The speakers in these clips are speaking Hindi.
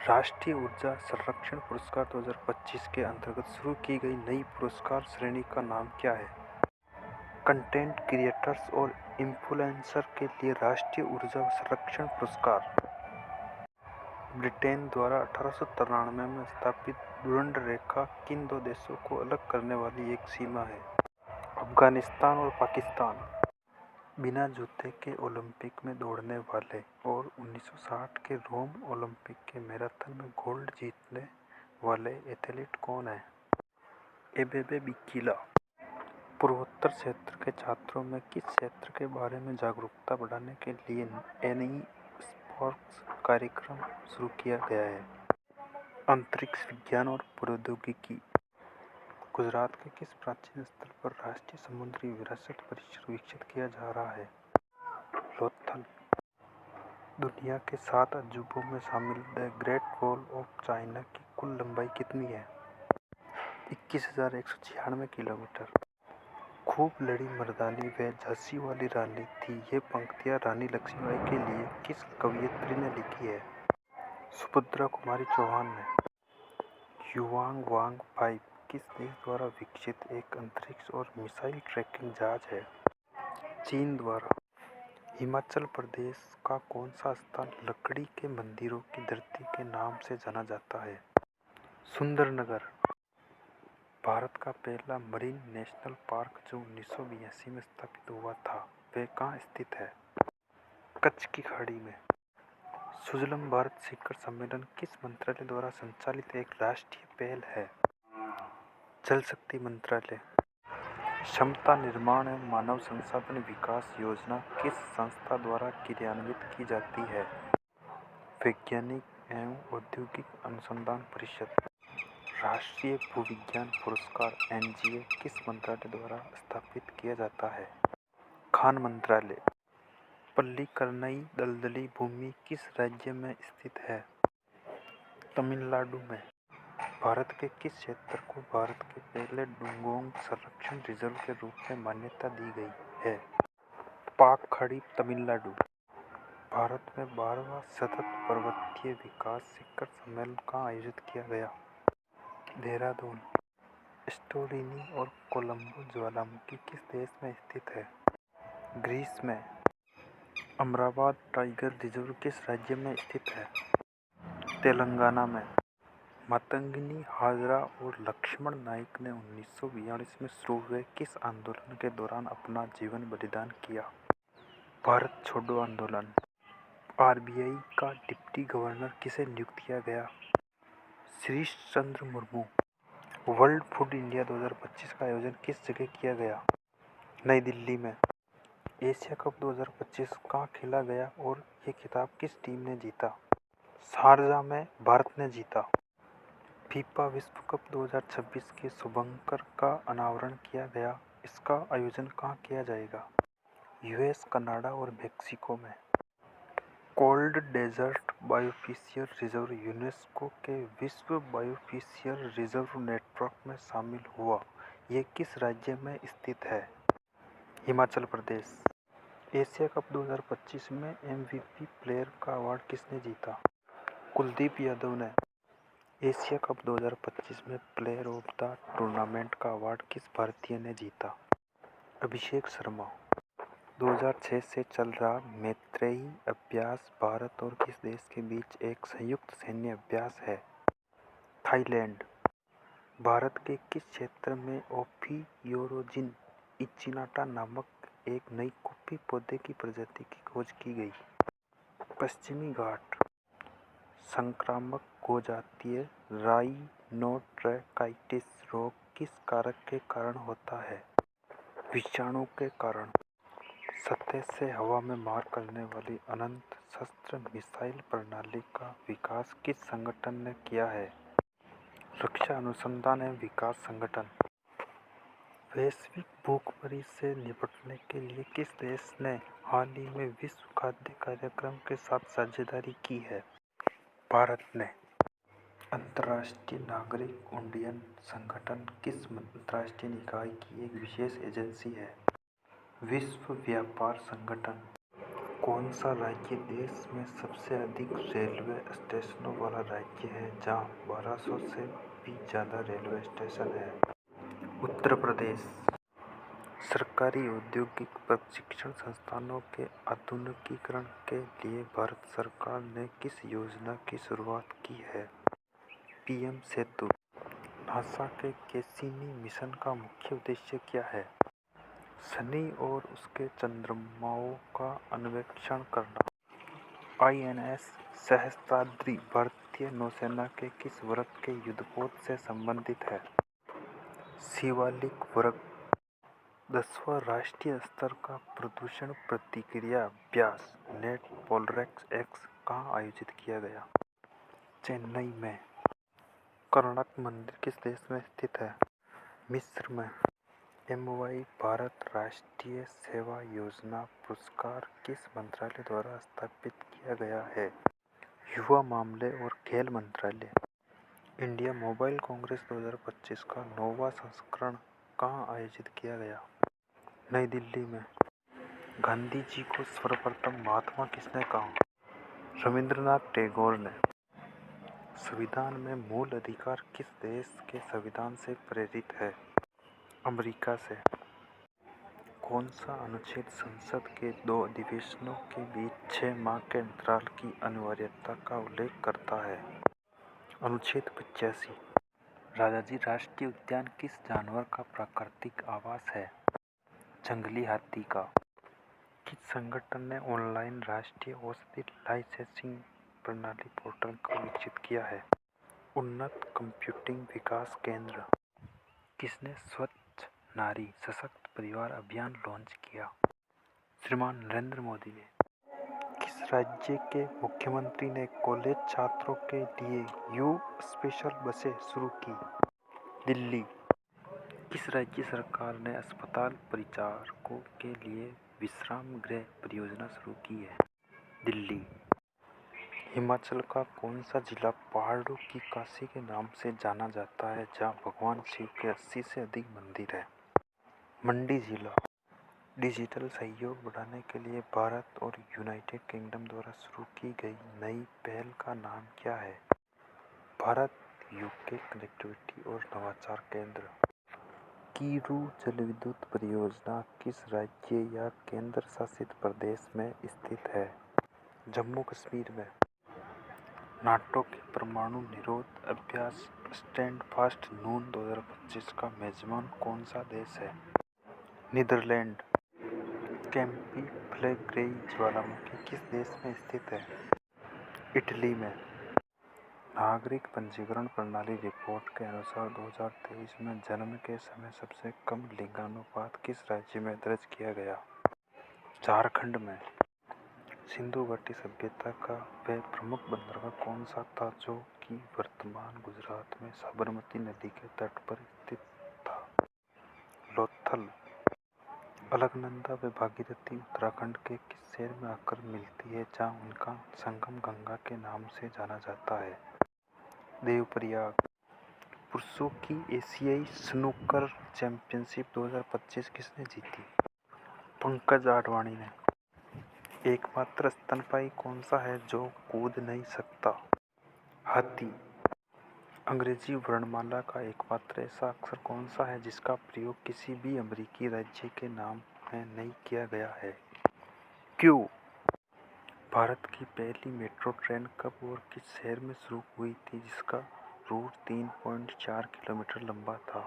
राष्ट्रीय ऊर्जा संरक्षण पुरस्कार 2025 के अंतर्गत शुरू की गई नई पुरस्कार श्रेणी का नाम क्या है? कंटेंट क्रिएटर्स और इन्फ्लुएंसर के लिए राष्ट्रीय ऊर्जा संरक्षण पुरस्कार ब्रिटेन द्वारा 1893 में स्थापित डुरंड रेखा किन दो देशों को अलग करने वाली एक सीमा है? अफगानिस्तान और पाकिस्तान। बिना जूते के ओलंपिक में दौड़ने वाले और 1960 के रोम ओलंपिक के मैराथन में गोल्ड जीतने वाले एथलीट कौन है? एबेबे बिकिला। पूर्वोत्तर क्षेत्र के छात्रों में किस क्षेत्र के बारे में जागरूकता बढ़ाने के लिए एनई स्पार्क्स कार्यक्रम शुरू किया गया है? अंतरिक्ष विज्ञान और प्रौद्योगिकी। गुजरात के किस प्राचीन स्थल पर राष्ट्रीय समुद्री विरासत परिसर विकसित किया जा रहा है? लोथल। दुनिया के 7 अजूबों में शामिल the great wall of China की कुल लंबाई कितनी है? 21,196 किलोमीटर। खूब लड़ी मर्दानी वह झांसी वाली रानी थी, ये पंक्तियां रानी लक्ष्मीबाई के लिए किस कवयित्री ने लिखी है? सुभद्रा कुमारी चौहान ने। युवांग वांग 5 किस देश द्वारा विकसित एक अंतरिक्ष और मिसाइल ट्रैकिंग जहाज है? चीन द्वारा। हिमाचल प्रदेश का कौन सा स्थान लकड़ी के मंदिरों की धरती के नाम से जाना जाता है? सुंदरनगर। भारत का पहला मरीन नेशनल पार्क जो 1982 में स्थापित हुआ था, वह कहाँ स्थित है? कच्छ की खाड़ी में। सुजलम भारत शिखर सम्मेलन किस मंत्रालय द्वारा संचालित एक राष्ट्रीय पहल है? जल शक्ति मंत्रालय। क्षमता निर्माण एवं मानव संसाधन विकास योजना किस संस्था द्वारा क्रियान्वित की जाती है? वैज्ञानिक एवं औद्योगिक अनुसंधान परिषद। राष्ट्रीय भूविज्ञान पुरस्कार एनजीए किस मंत्रालय द्वारा स्थापित किया जाता है? खान मंत्रालय। पल्लीकरनई दलदली भूमि किस राज्य में स्थित है? तमिलनाडु में। भारत के किस क्षेत्र को भारत के पहले डुगोंग संरक्षण रिजर्व के रूप में मान्यता दी गई है? पाक खाड़ी, तमिलनाडु। भारत में 12वां सतत पर्वतीय विकास शिखर सम्मेलन कहाँ आयोजित किया गया? देहरादून। स्टोरिनी और कोलंबो ज्वालामुखी किस देश में स्थित है? ग्रीस में। अमरावती टाइगर रिजर्व किस राज्य में स्थित है? तेलंगाना में। मातंगिनी हाजरा और लक्ष्मण नायक ने 1942 में शुरू हुए किस आंदोलन के दौरान अपना जीवन बलिदान किया? भारत छोड़ो आंदोलन। आरबीआई का डिप्टी गवर्नर किसे नियुक्त किया गया? Shrish Chandra Murmu. World food India 2025 का आयोजन किस जगह किया गया? नई दिल्ली में। एशिया कप 2025 कहाँ खेला गया और ये खिताब किस टीम ने जीता? शारजाह में भारत ने जीता। फीफा विश्व कप 2026 के शुभंकर का अनावरण किया गया, इसका आयोजन कहाँ किया जाएगा? यूएस, कनाडा और मेक्सिको में। Cold desert biosphere reserve UNESCO के विश्व बायोस्फीयर रिजर्व नेटवर्क में शामिल हुआ, ये किस राज्य में स्थित है? हिमाचल प्रदेश। एशिया कप 2025 में एमवीपी प्लेयर का अवार्ड किसने जीता? कुलदीप यादव ने। एशिया कप 2025 में प्लेयर ऑफ द टूर्नामेंट का अवार्ड किस भारतीय ने जीता? अभिषेक शर्मा। 2006 से चल रहा मैत्रेयी अभ्यास भारत और किस देश के बीच एक संयुक्त सैन्य अभ्यास है? थाईलैंड। भारत के किस क्षेत्र में ओफियोरोजिन इचिनाटा नामक एक नई कॉफी पौधे की प्रजाति की खोज की गई? पश्चिमी घाट। संक्रामक गोजातीय राइनोट्रैकाइटिस रोग किस कारक के कारण होता है? विषाणु के कारण। सतह से हवा में मार करने वाली अनंत शस्त्र मिसाइल प्रणाली का विकास किस संगठन ने किया है? रक्षा अनुसंधान एवं विकास संगठन। वैश्विक भूखमरी से निपटने के लिए किस देश ने हाल ही में विश्व खाद्य कार्यक्रम के साथ साझेदारी की है? भारत ने। अंतर्राष्ट्रीय नागरिक उड्डयन संगठन किस अंतर्राष्ट्रीय निकाय की एक विशेष एजेंसी है? विश्व व्यापार संगठन। कौन सा राज्य देश में सबसे अधिक रेलवे स्टेशनों वाला राज्य है, जहाँ 1200 से भी ज़्यादा रेलवे स्टेशन है? उत्तर प्रदेश। सरकारी औद्योगिक प्रशिक्षण संस्थानों के आधुनिकीकरण के लिए भारत सरकार ने किस योजना की शुरुआत की है? पीएम सेतु। नासा के कैसिनी मिशन का मुख्य उद्देश्य क्या है? शनि और उसके चंद्रमाओं का अन्वेषण करना। आईएनएस सहस्त्राद्रि भारतीय नौसेना के किस वर्ग के युद्धपोत से संबंधित है? शिवालिक वर्ग। 10वां राष्ट्रीय स्तर का प्रदूषण प्रतिक्रिया अभ्यास नेट पोलरेक्स एक्स कहाँ आयोजित किया गया? चेन्नई में। कोणार्क मंदिर किस देश में स्थित है? मिस्र में। एमवाई भारत राष्ट्रीय सेवा योजना पुरस्कार किस मंत्रालय द्वारा स्थापित किया गया है? युवा मामले और खेल मंत्रालय। इंडिया मोबाइल कांग्रेस 2025 का 9वां संस्करण कहाँ आयोजित किया गया? नई दिल्ली में। गांधी जी को सर्वप्रथम महात्मा किसने कहा? रविंद्रनाथ टैगोर ने। संविधान में मूल अधिकार किस देश के संविधान से प्रेरित है? अमेरिका से। कौन सा अनुच्छेद संसद के 2 अधिवेशनों के बीच 6 माह के अंतराल की अनिवार्यता का उल्लेख करता है? अनुच्छेद 85। राजाजी राष्ट्रीय उद्यान किस जानवर का प्राकृतिक आवास है? जंगली हाथी का। किस संगठन ने ऑनलाइन राष्ट्रीय औषधि लाइसेंसिंग प्रणाली पोर्टल को विकसित किया है? उन्नत कंप्यूटिंग विकास केंद्र। किसने स्वच्छ नारी सशक्त परिवार अभियान लॉन्च किया? श्रीमान नरेंद्र मोदी ने। किस राज्य के मुख्यमंत्री ने कॉलेज छात्रों के लिए यू स्पेशल बसें शुरू की? दिल्ली। किस राज्य सरकार ने अस्पताल परिचारकों के लिए विश्राम गृह परियोजना शुरू की है? दिल्ली। हिमाचल का कौन सा जिला पहाड़ों की काशी के नाम से जाना जाता है, जहाँ भगवान शिव के 80 से अधिक मंदिर हैं? मंडी जिला। डिजिटल सहयोग बढ़ाने के लिए भारत और यूनाइटेड किंगडम द्वारा शुरू की गई नई पहल का नाम क्या है? भारत यूके कनेक्टिविटी और नवाचार केंद्र। कीरू जलविद्युत परियोजना किस राज्य या केंद्र शासित प्रदेश में स्थित है? जम्मू कश्मीर में। नाटो के परमाणु निरोध अभ्यास स्टैंडफास्ट नून 2025 का मेजबान कौन सा देश है? नीदरलैंड। कैंपी फ्लेग्रेई ज्वालामुखी किस देश में स्थित है? इटली में। नागरिक पंजीकरण प्रणाली रिपोर्ट के अनुसार 2023 में जन्म के समय सबसे कम लिंगानुपात किस राज्य में दर्ज किया गया? झारखंड में। सिंधु घाटी सभ्यता का वह प्रमुख बंदरगाह कौन सा था जो कि वर्तमान गुजरात में साबरमती नदी के तट पर स्थित था? लोथल। अलकनंदा व भागीरथी उत्तराखंड के किस शहर में आकर मिलती है, जहाँ उनका संगम गंगा के नाम से जाना जाता है? देवप्रयाग। पुरुषों की एशियाई स्नूकर चैंपियनशिप 2025 किसने जीती? पंकज आडवाणी ने। एकमात्र स्तनपायी कौन सा है जो कूद नहीं सकता? हाथी। अंग्रेजी वर्णमाला का एकमात्र ऐसा अक्षर कौन सा है जिसका प्रयोग किसी भी अमेरिकी राज्य के नाम में नहीं किया गया है? क्यू। भारत की पहली मेट्रो ट्रेन कब और किस शहर में शुरू हुई थी, जिसका रूट 3.4 किलोमीटर लंबा था?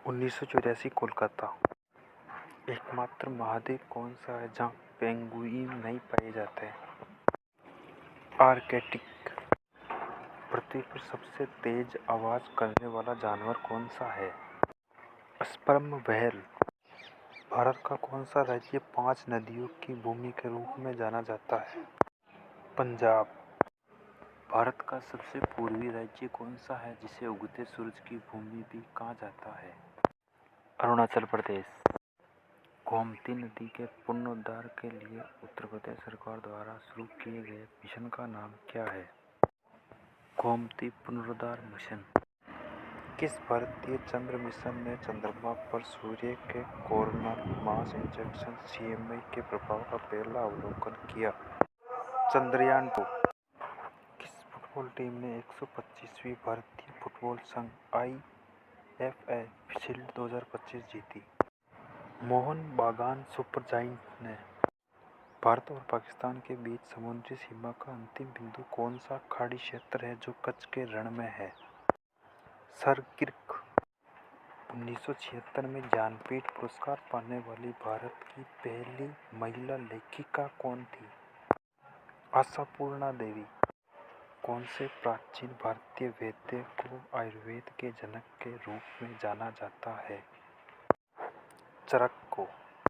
1984 कोलकाता। एकमात्र महाद्वीप कौन सा है जहाँ पेंगुइन नहीं पाए जाते? आर्कटिक। पृथ्वी पर सबसे तेज आवाज करने वाला जानवर कौन सा है? Sperm whale. भारत का कौन सा राज्य 5 नदियों की भूमि के रूप में जाना जाता है? पंजाब। भारत का सबसे पूर्वी राज्य कौन सा है जिसे उगते सूरज की भूमि भी कहा जाता है? अरुणाचल प्रदेश। गोमती नदी के पुनरुद्धार के लिए उत्तर प्रदेश सरकार द्वारा शुरू किए गए मिशन का नाम क्या है? गोमती पुनरुद्धार मिशन। किस भारतीय चंद्र मिशन ने चंद्रमा पर सूर्य के कोरोनल मास इंजेक्शन (सीएमआई) के प्रभाव का पहला अवलोकन किया? चंद्रयान-2। किस फुटबॉल टीम ने 125वीं भारतीय फुटबॉल संघ (आईएफए) शील्ड 2025 जीती? मोहन बागान सुपरजायंट ने भारत और पाकिस्तान के बीच समुद्री सीमा का अंतिम बिंदु कौन सा खाड़ी क्षेत्र है जो कच्छ के रण में है? सरकिर्क। 1976 में ज्ञानपीठ पुरस्कार पाने वाली भारत की पहली महिला लेखिका कौन थी? आशापूर्णा देवी। कौन से प्राचीन भारतीय वैद्य को आयुर्वेद के जनक के रूप में जाना जाता है? चरक को।